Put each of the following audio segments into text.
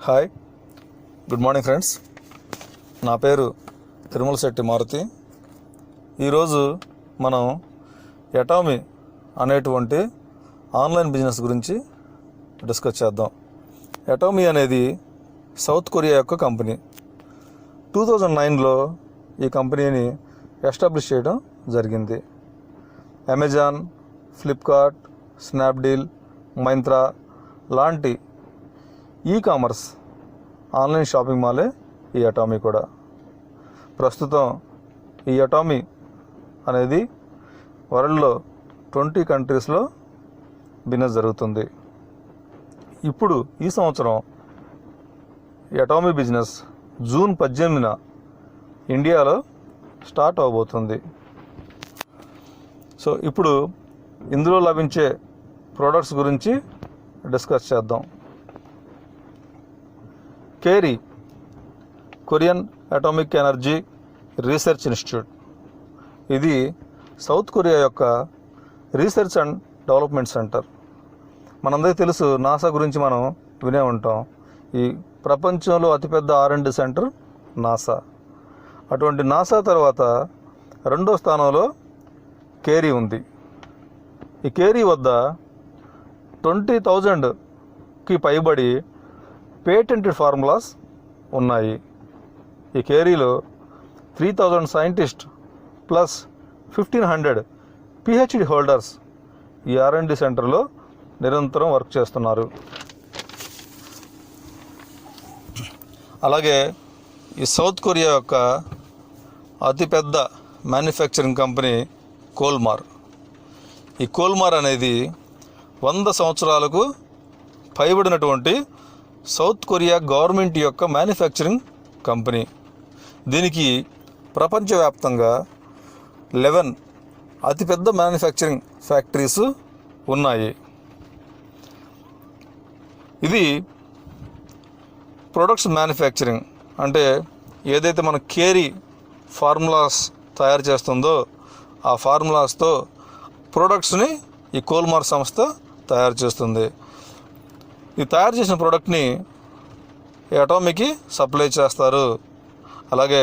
Hi, good morning friends. నా పేరు తిరుమల శెట్టి మారుతి. ఈరోజు మనం అటామీ అనేటువంటి ఆన్లైన్ బిజినెస్ గురించి డిస్కస్ చేద్దాం. అటామీ అనేది సౌత్ కొరియా యొక్క కంపెనీ. 2009లో ఈ కంపెనీని ఎస్టాబ్లిష్ చేయడం జరిగింది. అమెజాన్, ఫ్లిప్కార్ట్, స్నాప్డీల్, మైంత్రా లాంటి ఈ-కామర్స్ ఆన్లైన్ షాపింగ్ మాలే ఈ అటామీ కూడా. ప్రస్తుతం ఈ అటామీ అనేది వరల్డ్లో 20 కంట్రీస్లో బిజినెస్ జరుగుతుంది. ఇప్పుడు ఈ సంవత్సరం అటామీ బిజినెస్ జూన్ 18న ఇండియాలో స్టార్ట్ అవబోతుంది. సో ఇప్పుడు ఇందులో లభించే ప్రోడక్ట్స్ గురించి డిస్కస్ చేద్దాం. KAERI, Korean atomic energy research institute. ఇది సౌత్ కొరియా యొక్క రీసెర్చ్ అండ్ డెవలప్మెంట్ సెంటర్. మనందరికీ తెలుసు, నాసా గురించి మనం వినే ఉంటాం. ఈ ప్రపంచంలో అతిపెద్ద R&D సెంటర్ నాసా. అటువంటి నాసా తర్వాత రెండో స్థానంలో కేరీ ఉంది. ఈ కేరీ వద్ద 20,000కి పైబడి పేటెంటెడ్ ఫార్ములాస్ ఉన్నాయి. ఈ కేరీలో 3,000 సైంటిస్ట్ ప్లస్ 1,500 PhD హోల్డర్స్ ఈ R&D సెంటర్లో నిరంతరం వర్క్ చేస్తున్నారు. అలాగే ఈ సౌత్ కొరియా యొక్క అతిపెద్ద మ్యానుఫ్యాక్చరింగ్ కంపెనీ కోల్మార్. ఈ కోల్మార్ అనేది 100 సంవత్సరాలకు పైబడినటువంటి సౌత్ కొరియా గవర్నమెంట్ యొక్క మ్యానుఫ్యాక్చరింగ్ కంపెనీ. దీనికి ప్రపంచవ్యాప్తంగా 11 అతిపెద్ద మ్యానుఫ్యాక్చరింగ్ ఫ్యాక్టరీస్ ఉన్నాయి. ఇది ప్రొడక్ట్స్ మ్యానుఫ్యాక్చరింగ్ అంటే ఏదైతే మన కేరీ ఫార్ములాస్ తయారు చేస్తుందో ఆ ఫార్ములాస్తో ప్రొడక్ట్స్ని ఈ కోల్మార్ సంస్థ తయారు చేస్తుంది. ఈ తయారు చేసిన ప్రోడక్ట్ని అటామీకి సప్లై చేస్తారు. అలాగే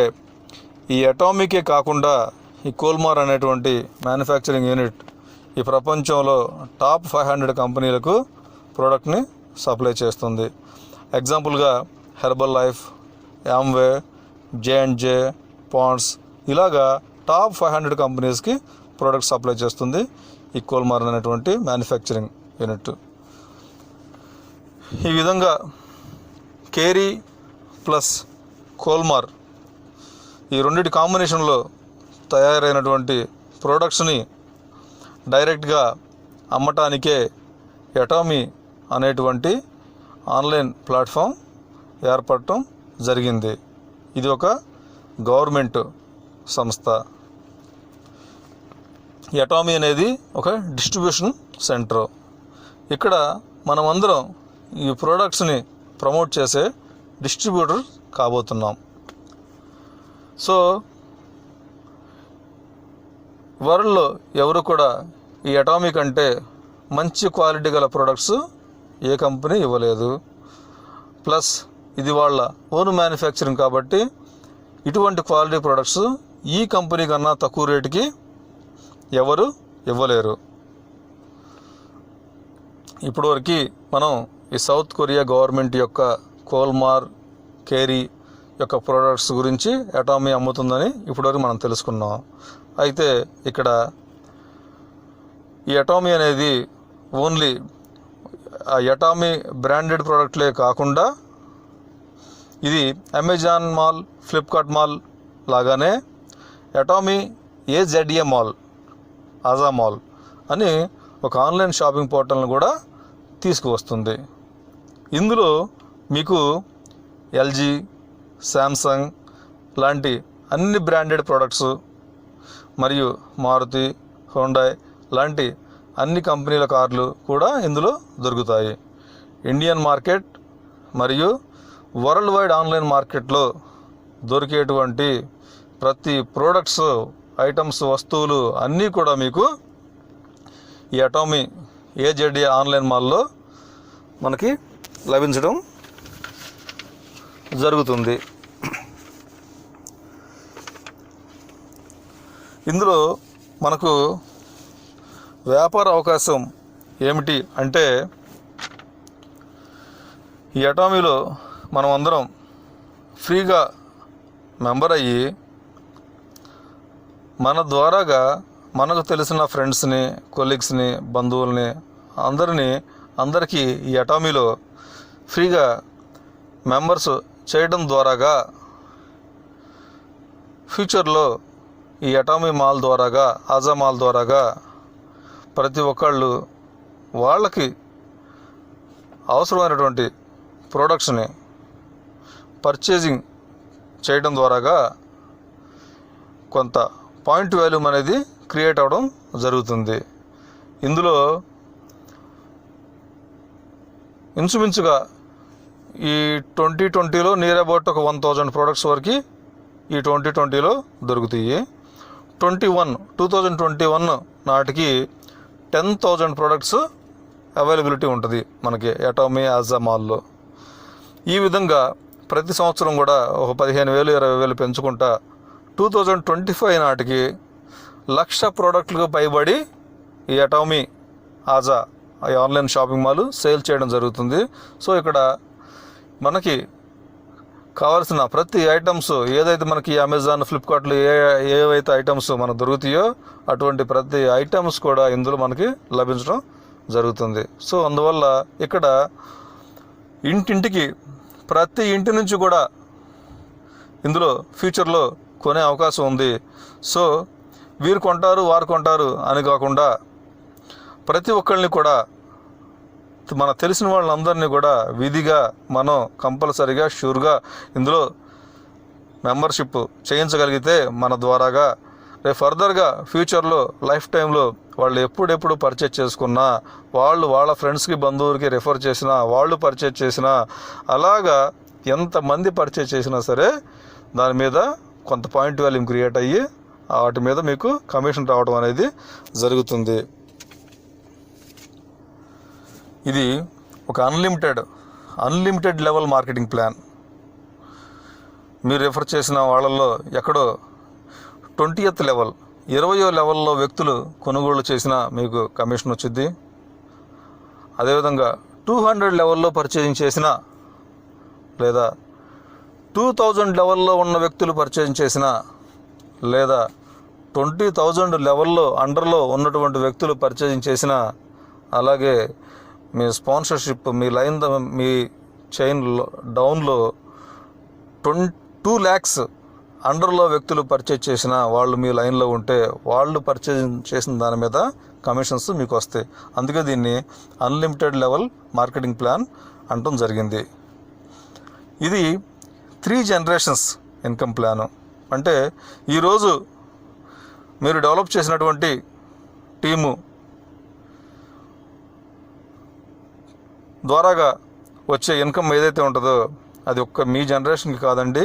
ఈ అటామీకే కాకుండా ఈ కోల్మార్ అనేటువంటి మ్యానుఫ్యాక్చరింగ్ యూనిట్ ఈ ప్రపంచంలో టాప్ 500 కంపెనీలకు ప్రోడక్ట్ని సప్లై చేస్తుంది. ఎగ్జాంపుల్గా Herbalife, Amway, J&J, Pond's ఇలాగా టాప్ 500 కంపెనీస్కి ప్రోడక్ట్ సప్లై చేస్తుంది ఈ కోల్మార్ అనేటువంటి మ్యానుఫ్యాక్చరింగ్ యూనిట్. ఈ విధంగా కేరీ ప్లస్ కోల్మార్ ఈ రెండింటి కాంబినేషన్లో తయారైనటువంటి ప్రోడక్ట్స్ని డైరెక్ట్గా అమ్మటానికే అటామీ అనేటువంటి ఆన్లైన్ ప్లాట్ఫామ్ ఏర్పడటం జరిగింది. ఇది ఒక గవర్నమెంట్ సంస్థ. ఈ అటామీ అనేది ఒక డిస్ట్రిబ్యూషన్ సెంటర్. ఇక్కడ మనమందరం ఈ ప్రోడక్ట్స్ని ప్రమోట్ చేసే డిస్ట్రిబ్యూటర్ కాబోతున్నాం. సో వరల్డ్లో ఎవరు కూడా ఈ అటామీ కంటే మంచి క్వాలిటీ గల ప్రోడక్ట్స్ ఏ కంపెనీ ఇవ్వలేదు. ప్లస్ ఇది వాళ్ళ ఓన్ మ్యానుఫ్యాక్చరింగ్ కాబట్టి ఇటువంటి క్వాలిటీ ప్రోడక్ట్స్ ఈ కంపెనీ కన్నా తక్కువ రేటుకి ఎవరు ఇవ్వలేరు. ఇప్పటివరకు మనం ఈ సౌత్ కొరియా గవర్నమెంట్ యొక్క కోల్మార్, కేరీ యొక్క ప్రోడక్ట్స్ గురించి అటామీ అమ్ముతుందని ఇప్పటివరకు మనం తెలుసుకున్నాం. అయితే ఇక్కడ ఈ అటామీ అనేది ఓన్లీ ఆ అటామీ బ్రాండెడ్ ప్రోడక్ట్లే కాకుండా ఇది అమెజాన్ మాల్, ఫ్లిప్కార్ట్ మాల్ లాగానే అటామీ AZA మాల్, ఆజా మాల్ అని ఒక ఆన్లైన్ షాపింగ్ పోర్టల్ని కూడా తీసుకువస్తుంది. ఇందులో మీకు LG, శాంసంగ్ లాంటి అన్ని బ్రాండెడ్ ప్రోడక్ట్స్ మరియు మారుతి, హోండాయ్ లాంటి అన్ని కంపెనీల కార్లు కూడా ఇందులో దొరుకుతాయి. ఇండియన్ మార్కెట్ మరియు వరల్డ్ వైడ్ ఆన్లైన్ మార్కెట్లో దొరికేటువంటి ప్రతి ప్రోడక్ట్స్, ఐటమ్స్, వస్తువులు అన్నీ కూడా మీకు ఈ అటామీ AZA ఆన్లైన్ మాల్లో మనకి లభించడం జరుగుతుంది. ఇందులో మనకు వ్యాపార అవకాశం ఏమిటి అంటే, ఈ అటామీలో మనం అందరం ఫ్రీగా మెంబర్ అయ్యి మన ద్వారాగా మనకు తెలిసిన ఫ్రెండ్స్ని, కొలీగ్స్ని, బంధువుల్ని అందరికీ ఈ అటామీలో ఫ్రీగా మెంబర్స్ చేయడం ద్వారాగా ఫ్యూచర్లో ఈ అటామీ మాల్ ద్వారాగా, ఆజా మాల్ ద్వారాగా ప్రతి ఒక్కళ్ళు వాళ్ళకి అవసరమైనటువంటి ప్రోడక్ట్స్ని పర్చేజింగ్ చేయడం ద్వారాగా కొంత పాయింట్ వాల్యూమ్ అనేది క్రియేట్ అవ్వడం జరుగుతుంది. ఇందులో ఇంచుమించుగా ఈ 2020లో నియర్ అబౌట్ ఒక 1000 ప్రోడక్ట్స్ వరకు ఈ 2020లో దొరుకుతాయి. 2021 నాటికి 10,000 ప్రోడక్ట్స్ అవైలబిలిటీ ఉంటుంది మనకి అటామీ ఆజా మాల్లో. ఈ విధంగా ప్రతి సంవత్సరం కూడా ఒక 15,000 20,000 పెంచుకుంటా 2025 నాటికి 1,00,000 ప్రోడక్ట్లకు పైబడి ఈ అటామీ ఆజా ఈ ఆన్లైన్ షాపింగ్ మాల్ సేల్ చేయడం జరుగుతుంది. సో ఇక్కడ మనకి కావాల్సిన ప్రతి ఐటమ్స్ ఏదైతే మనకి అమెజాన్, ఫ్లిప్కార్ట్లో ఏవైతే ఐటమ్స్ మనకు దొరుకుతాయో అటువంటి ప్రతి ఐటమ్స్ కూడా ఇందులో మనకి లభించడం జరుగుతుంది. సో అందువల్ల ఇక్కడ ఇంటింటికి ప్రతి ఇంటి నుంచి కూడా ఇందులో ఫ్యూచర్లో కొనే అవకాశం ఉంది. సో వీరు కొంటారు, వారు కొంటారు అని కాకుండా ప్రతి ఒక్కరిని కూడా మన తెలిసిన వాళ్ళందరినీ కూడా విధిగా మనం కంపల్సరీగా షూర్గా ఇందులో మెంబర్షిప్ చేయించగలిగితే మన ద్వారాగా రేపు ఫర్దర్గా ఫ్యూచర్లో లైఫ్ టైంలో వాళ్ళు ఎప్పుడెప్పుడు పర్చేజ్ చేసుకున్నా, వాళ్ళు వాళ్ళ ఫ్రెండ్స్కి, బంధువులకి రెఫర్ చేసినా, వాళ్ళు పర్చేజ్ చేసినా, అలాగా ఎంతమంది పర్చేజ్ చేసినా సరే దాని మీద కొంత పాయింట్ వాల్యూమ్ క్రియేట్ అయ్యి వాటి మీద మీకు కమిషన్ రావడం అనేది జరుగుతుంది. ఇది ఒక అన్లిమిటెడ్ లెవెల్ మార్కెటింగ్ ప్లాన్. మీరు రెఫర్ చేసిన వాళ్ళల్లో ఎక్కడో 20th లెవెల్, 20వ లెవెల్లో వ్యక్తులు కొనుగోలు చేసినా మీకు కమిషన్ వచ్చింది. అదేవిధంగా 200 లెవెల్లో పర్చేజింగ్ చేసినా, లేదా 2000 లెవెల్లో ఉన్న వ్యక్తులు పర్చేజింగ్ చేసినా, లేదా 20,000 లెవెల్లో అండర్లో ఉన్నటువంటి వ్యక్తులు పర్చేజింగ్ చేసినా, అలాగే మీ స్పాన్సర్షిప్, మీ లైన్, మీ చైన్ డౌన్లో 2 lakhs అండర్లో వ్యక్తులు పర్చేజ్ చేసిన వాళ్ళు మీ లైన్లో ఉంటే వాళ్ళు పర్చేజ్ చేసిన దాని మీద కమిషన్స్ మీకు వస్తాయి. అందుకే దీన్ని అన్లిమిటెడ్ లెవెల్ మార్కెటింగ్ ప్లాన్ అంటం జరిగింది. ఇది 3 generations ఇన్కమ్ ప్లాను. అంటే ఈరోజు మీరు డెవలప్ చేసినటువంటి టీము ద్వారాగా వచ్చే ఇన్కమ్ ఏదైతే ఉంటుందో అది ఒక్క మీ జనరేషన్కి కాదండి,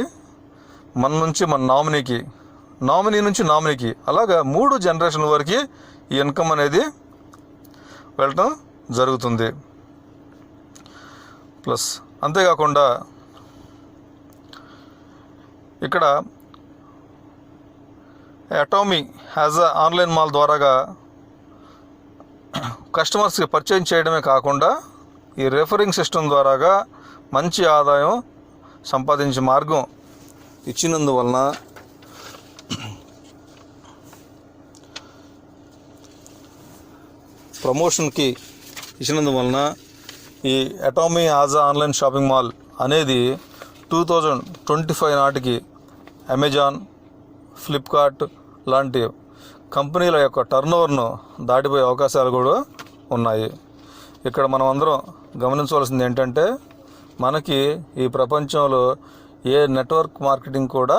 మన నుంచి మన నామినీకి, నామినీ నుంచి నామినీకి, అలాగా 3 generations వరకు ఈ ఇన్కమ్ అనేది వెళ్ళటం జరుగుతుంది. ప్లస్ అంతేకాకుండా ఇక్కడ Atomy as a online mall ద్వారాగా కస్టమర్స్కి పర్చేజ్ చేయడమే కాకుండా ఈ రెఫరింగ్ సిస్టమ్ ద్వారాగా మంచి ఆదాయం సంపాదించే మార్గం ఇచ్చినందువలన ప్రమోషన్కి ఇచ్చినందువలన ఈ అటామీ ఆజా ఆన్లైన్ షాపింగ్ మాల్ అనేది 2025 నాటికి అమెజాన్, ఫ్లిప్కార్ట్ లాంటి కంపెనీల యొక్క టర్నోవర్ను దాటిపోయే అవకాశాలు కూడా ఉన్నాయి. ఇక్కడ మనం అందరం గమనించవలసింది ఏంటంటే, మనకి ఈ ప్రపంచంలో ఏ నెట్వర్క్ మార్కెటింగ్ కూడా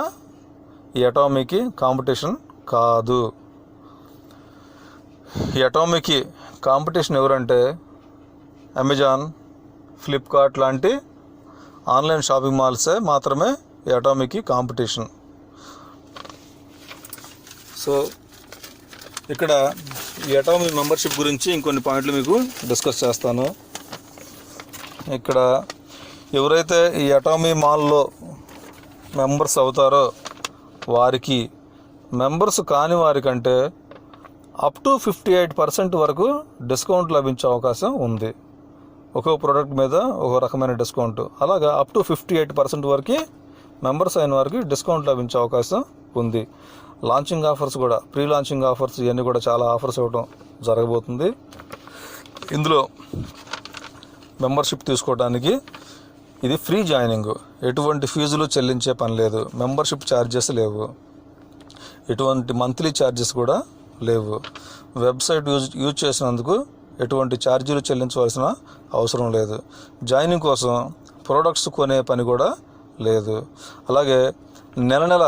ఈ అటామీకి కాంపిటీషన్ కాదు. ఈ అటామీకి కాంపిటీషన్ ఎవరంటే అమెజాన్, ఫ్లిప్కార్ట్ లాంటి ఆన్లైన్ షాపింగ్ మాల్సే మాత్రమే ఈ అటామీకి కాంపిటీషన్. సో ఇక్కడ ఈ అటామీ మెంబర్షిప్ గురించి ఇంకొన్ని పాయింట్లు మీకు డిస్కస్ చేస్తాను. ఇక్కడ ఎవరైతే ఈ అటామీ మాల్లో మెంబర్స్ అవుతారో వారికి మెంబర్స్ కాని వారికంటే అప్ టు 58% వరకు డిస్కౌంట్ లభించే అవకాశం ఉంది. ఒక్కో ప్రోడక్ట్ మీద ఒక రకమైన డిస్కౌంట్, అలాగా అప్ టు 58% వరకు మెంబర్స్ అయిన వారికి డిస్కౌంట్ లభించే అవకాశం ఉంది. లాంచింగ్ ఆఫర్స్ కూడా, ప్రీ లాంచింగ్ ఆఫర్స్, ఇవన్నీ కూడా చాలా ఆఫర్స్ ఇవ్వడం జరగబోతుంది. ఇందులో మెంబర్షిప్ తీసుకోవడానికి ఇది ఫ్రీ జాయినింగ్, ఎటువంటి ఫీజులు చెల్లించే పని లేదు, మెంబర్షిప్ ఛార్జెస్ లేవు, ఎటువంటి మంత్లీ ఛార్జెస్ కూడా లేవు. వెబ్సైట్ యూజ్ చేసినందుకు ఎటువంటి ఛార్జీలు చెల్లించవలసిన అవసరం లేదు. జాయినింగ్ కోసం ప్రోడక్ట్స్ కొనే పని కూడా లేదు, అలాగే నెల నెల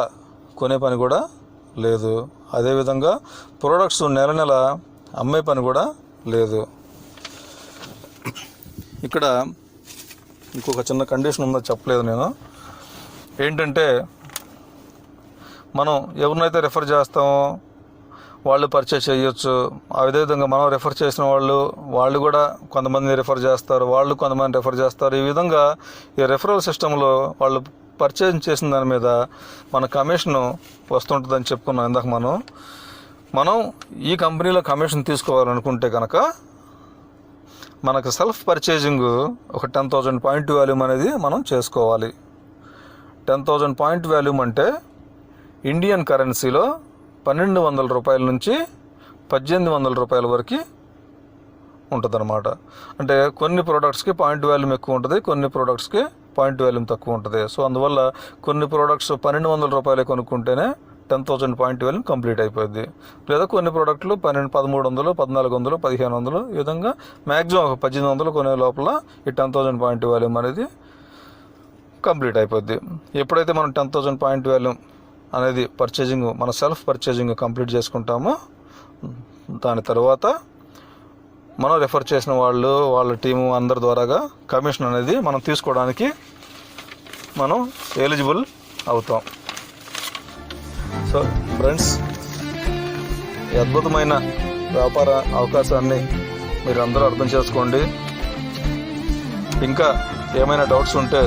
కొనే పని కూడా లేదు. అదేవిధంగా ప్రోడక్ట్స్ నెల నెల అమ్మే పని కూడా లేదు. ఇక్కడ ఇంకొక చిన్న కండిషన్ ఉందో చెప్పలేదు నేను. ఏంటంటే మనం ఎవరినైతే రెఫర్ చేస్తామో వాళ్ళు పర్చేస్ చేయొచ్చు. అదేవిధంగా మనం రెఫర్ చేసిన వాళ్ళు కూడా కొంతమంది రెఫర్ చేస్తారు, వాళ్ళు కొంతమంది రెఫర్ చేస్తారు. ఈ విధంగా ఈ రెఫరల్ సిస్టంలో వాళ్ళు పర్చేజ్ చేసిన దాని మీద మన కమిషన్ వస్తుంటుందని చెప్పుకున్నాం ఇందాక. మనం ఈ కంపెనీలో కమిషన్ తీసుకోవాలనుకుంటే కనుక మనకు సెల్ఫ్ పర్చేజింగ్ ఒక 10,000 పాయింట్ వాల్యూమ్ అనేది మనం చేసుకోవాలి. 10,000 పాయింట్ వాల్యూమ్ అంటే ఇండియన్ కరెన్సీలో 1,200 రూపాయల నుంచి 1,800 రూపాయల వరకు ఉంటుందన్నమాట. అంటే కొన్ని ప్రోడక్ట్స్కి పాయింట్ వాల్యూమ్ ఎక్కువ ఉంటుంది, కొన్ని ప్రోడక్ట్స్కి పాయింట్ వాల్యూమ్ తక్కువ ఉంటుంది. సో అందువల్ల కొన్ని ప్రోడక్ట్స్ 1,200 రూపాయలే కొనుక్కుంటేనే 10,000 పాయింట్ వాల్యూమ్ కంప్లీట్ అయిపోద్ది. లేదా కొన్ని ప్రోడక్ట్లు 1,300, 1,400, 1,500 ఈ విధంగా మ్యాక్సిమం 1,800 కొనే లోపల ఈ 10,000 పాయింట్ వాల్యూమ్ అనేది కంప్లీట్ అయిపోద్ది. ఎప్పుడైతే మనం 10,000 పాయింట్ వాల్యూమ్ అనేది పర్చేజింగ్, మన సెల్ఫ్ పర్చేజింగ్ కంప్లీట్ చేసుకుంటామో దాని తర్వాత మనం రెఫర్ చేసిన వాళ్ళ టీము అందరి ద్వారాగా కమిషన్ అనేది మనం తీసుకోవడానికి మనం ఎలిజిబుల్ అవుతాం. సో ఫ్రెండ్స్, ఈ అద్భుతమైన వ్యాపార అవకాశాన్ని మీరు అందరూ అర్థం చేసుకోండి. ఇంకా ఏమైనా డౌట్స్ ఉంటే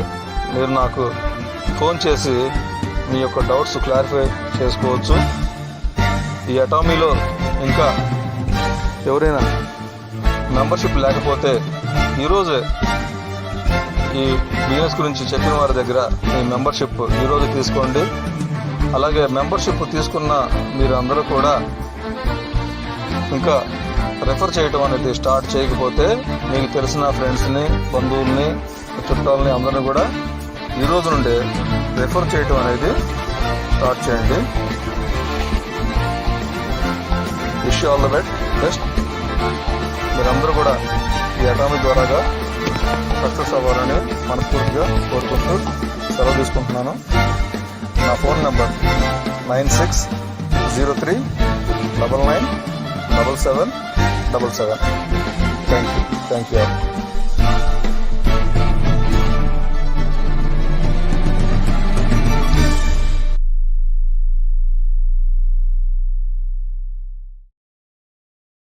మీరు నాకు ఫోన్ చేసి మీ యొక్క డౌట్స్ క్లారిఫై చేసుకోవచ్చు. ఈ అటామీలో ఇంకా ఎవరైనా మెంబర్షిప్ లేకపోతే ఈరోజే ఈ బిజినెస్ గురించి చెప్పిన వారి దగ్గర మీ మెంబర్షిప్ ఈరోజు తీసుకోండి. అలాగే మెంబర్షిప్ తీసుకున్న మీరు అందరూ కూడా ఇంకా రెఫర్ చేయడం అనేది స్టార్ట్ చేయకపోతే మీకు తెలిసిన ఫ్రెండ్స్ని, బంధువుల్ని, చుట్టాలని అందరినీ కూడా ఈరోజు నుండే రెఫర్ చేయడం అనేది స్టార్ట్ చేయండి. Wish you all the best. మీరందరూ కూడా ఈ అటామీ ద్వారాగా సక్సెస్ అవ్వాలని మనస్ఫూర్తిగా కోరుకుంటూ సెలవు తీసుకుంటున్నాను. నా ఫోన్ నెంబర్ 9603997777. Thank you.